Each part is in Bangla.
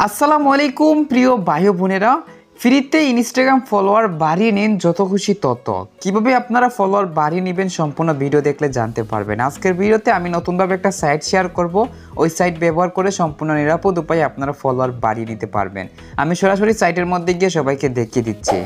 আসসালামু আলাইকুম প্রিয় ভাই বোনেরা, ফ্রিতে ইনস্টাগ্রাম ফলোয়ার বাড়িয়ে নিন যত খুশি তত। কিভাবে আপনারা ফলোয়ার বাড়িয়ে নেবেন সম্পূর্ণ ভিডিও দেখলে জানতে পারবেন। আজকের ভিডিওতে আমি নতুনভাবে একটা সাইট শেয়ার করব। ওই সাইট ব্যবহার করে সম্পূর্ণ নিরাপদ উপায়ে আপনারা ফলোয়ার বাড়িয়ে নিতে পারবেন। আমি সরাসরি সাইটের মধ্যে গিয়ে সবাইকে দেখিয়ে দিচ্ছি।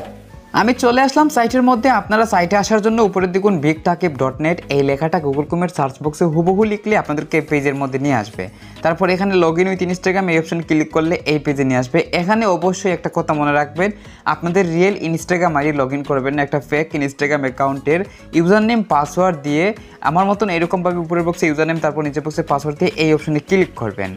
আমি চলে আসলাম সাইটের মধ্যে। আপনারা সাইটে আসার জন্য উপরের দিকুন bigtakib.net এই লেখাটা গুগল ক্রোমের সার্চ বক্সে হুবহু লিখলে আপনাদেরকে এই পেজের মধ্যে নিয়ে আসবে। তারপর এখানে লগ ইন উইথ ইনস্টাগ্রাম এই অপশন ক্লিক করলে এই পেজে নিয়ে আসবে। এখানে অবশ্যই একটা কথা মনে রাখবেন, আপনাদের real Instagram ID log in করবেন না, একটা ফেক ইনস্টাগ্রাম অ্যাকাউন্টের ইউজার নেম পাসওয়ার্ড দিয়ে আমার মতন এরকমভাবে উপরের বক্সে ইউজার নেম তারপর নিচের বক্সে পাসওয়ার্ড দিয়ে এই অপশনে ক্লিক করবেন।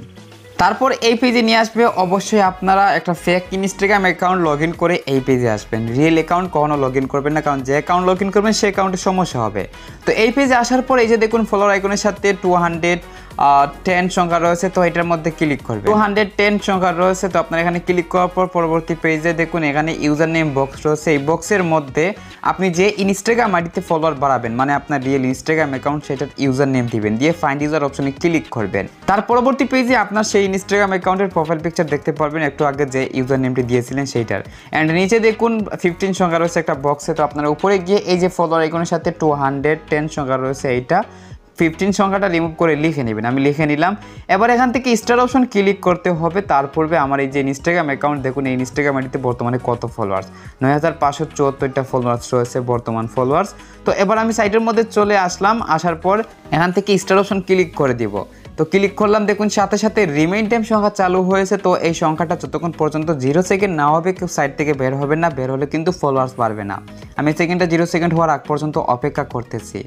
তারপর এই পেজে নিয়ে আসবে। অবশ্যই আপনারা একটা fake Instagram account log in করে এই পেজে আসবেন। রিয়েল অ্যাকাউন্ট কখনো লগ ইন করবেন না, কারণ যে অ্যাকাউন্ট লগ ইন করবেন সেই অ্যাকাউন্টের সমস্যা হবে। তো এই পেজে আসার পর এই যে দেখুন ফলোয়ার আইকনের সাথে 210 সংখ্যা রয়েছে, তো এটার মধ্যে ক্লিক করবেন। 210 সংখ্যা রয়েছে, তো আপনারা এখানে ক্লিক করার পর পরবর্তী পেজে দেখুন এখানে ইউজার নেম বক্স রয়েছে। এই বক্সের মধ্যে আপনি যে ইনস্টাগ্রাম আইডিতে ফলোয়ার বাড়াবেন, মানে আপনার রিয়েল ইনস্টাগ্রাম অ্যাকাউন্ট, সেটার ইউজার নেম দিবেন, দিয়ে ফাইন্ড ইউজার অপশনে ক্লিক করবেন। তার পরবর্তী পেজে আপনার সেই ইনস্টাগ্রাম অ্যাকাউন্টের প্রোফাইল পিকচার দেখতে পারবেন, একটু আগে যে ইউজার নেমটি দিয়েছিলেন সেইটার। অ্যান্ড নিচে দেখুন 15 সংখ্যা রয়েছে একটা বক্সে, তো আপনারা উপরে গিয়ে এই যে ফলোয়ার আইকনের সাথে 210 সংখ্যা রয়েছে, এইটা 15 সংখ্যাটা রিমুভ করে লিখে নেবেন। আমি লিখে নিলাম। এবার এখান থেকে স্টার অপশন ক্লিক করতে হবে। তার পূর্বে আমার এই যে ইনস্টাগ্রাম অ্যাকাউন্ট দেখুন, এই ইনস্টাগ্রাম আইডিতে বর্তমানে কত ফলোয়ার্স, 9574টা ফলোয়ার্স রয়েছে বর্তমান ফলোয়ার্স। তো এবার আমি সাইটের মধ্যে চলে আসলাম। আসার পর এখান থেকে স্টার অপশন ক্লিক করে দিব। তো ক্লিক করলাম, দেখুন সাথে সাথে রিমেইন টাইম সংখ্যা চালু হয়েছে। তো এই সংখ্যাটা যতক্ষণ পর্যন্ত 0 সেকেন্ড না হবে কেউ সাইট থেকে বের হবে না, বের হলে কিন্তু ফলোয়ার্স বাড়বে না। আমি সেকেন্ডটা 0 সেকেন্ড হওয়ার আগ পর্যন্ত অপেক্ষা করতেছি।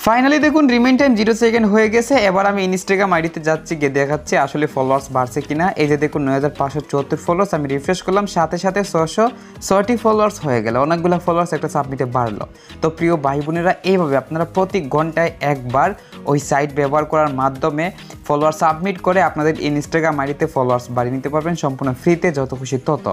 ফাইনালি দেখুন রিমেইন টাইম 0 সেকেন্ড হয়ে গেছে। এবার আমি ইনস্টাগ্রাম আইডিতে যাচ্ছি, গিয়ে দেখাচ্ছি আসলে ফলোয়ার্স বাড়ছে কিনা। এই যে দেখুন 9574 ফলোয়ার্স, আমি রিফ্রেশ করলাম, সাথে সাথে 660 ফলোয়ার্স হয়ে গেল। অনেকগুলো ফলোয়ার্স একটা সাবমিটে বাড়লো। তো প্রিয় ভাই বোনেরা, এইভাবে আপনারা প্রতি ঘন্টায় একবার ওই সাইট ব্যবহার করার মাধ্যমে ফলোয়ার সাবমিট করে আপনাদের ইনস্টাগ্রাম আইডিতে ফলোয়ার্স বাড়িয়ে নিতে পারবেন সম্পূর্ণ ফ্রিতে, যত খুশি তত।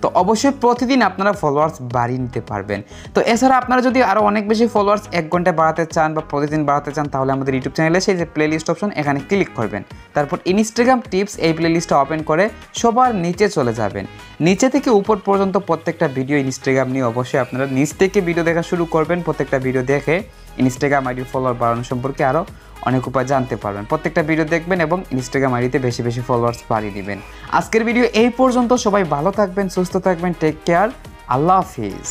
তো অবশ্যই প্রতিদিন আপনারা ফলোয়ার্স বাড়িয়ে নিতে পারবেন। তো এছাড়া আপনারা যদি আরও অনেক বেশি ফলোয়ার্স 1 ঘন্টায় বাড়াতে চান বা প্রতিদিন বাড়াতে চান, তাহলে আমাদের ইউটিউব চ্যানেলে সেই যে প্লেলিস্ট অপশন এখানে ক্লিক করবেন। তারপর ইনস্টাগ্রাম টিপস এই প্লেলিস্টটা ওপেন করে সবার নিচে চলে যাবেন। নিচে থেকে উপর পর্যন্ত প্রত্যেকটা ভিডিও ইনস্টাগ্রাম নিয়ে অবশ্যই আপনারা নিচ থেকে ভিডিও দেখা শুরু করবেন। প্রত্যেকটা ভিডিও দেখে ইনস্টাগ্রাম আইডির ফলোয়ার বাড়ানো সম্পর্কে আরও অনেক উপায় জানতে পারবেন। প্রত্যেকটা ভিডিও দেখবেন এবং ইনস্টাগ্রাম আইডিতে বেশি বেশি ফলোয়ার্স বাড়িয়ে দিবেন। আজকের ভিডিও এই পর্যন্ত। সবাই ভালো থাকবেন, সুস্থ থাকবেন, টেক কেয়ার, আল্লাহ হাফিজ।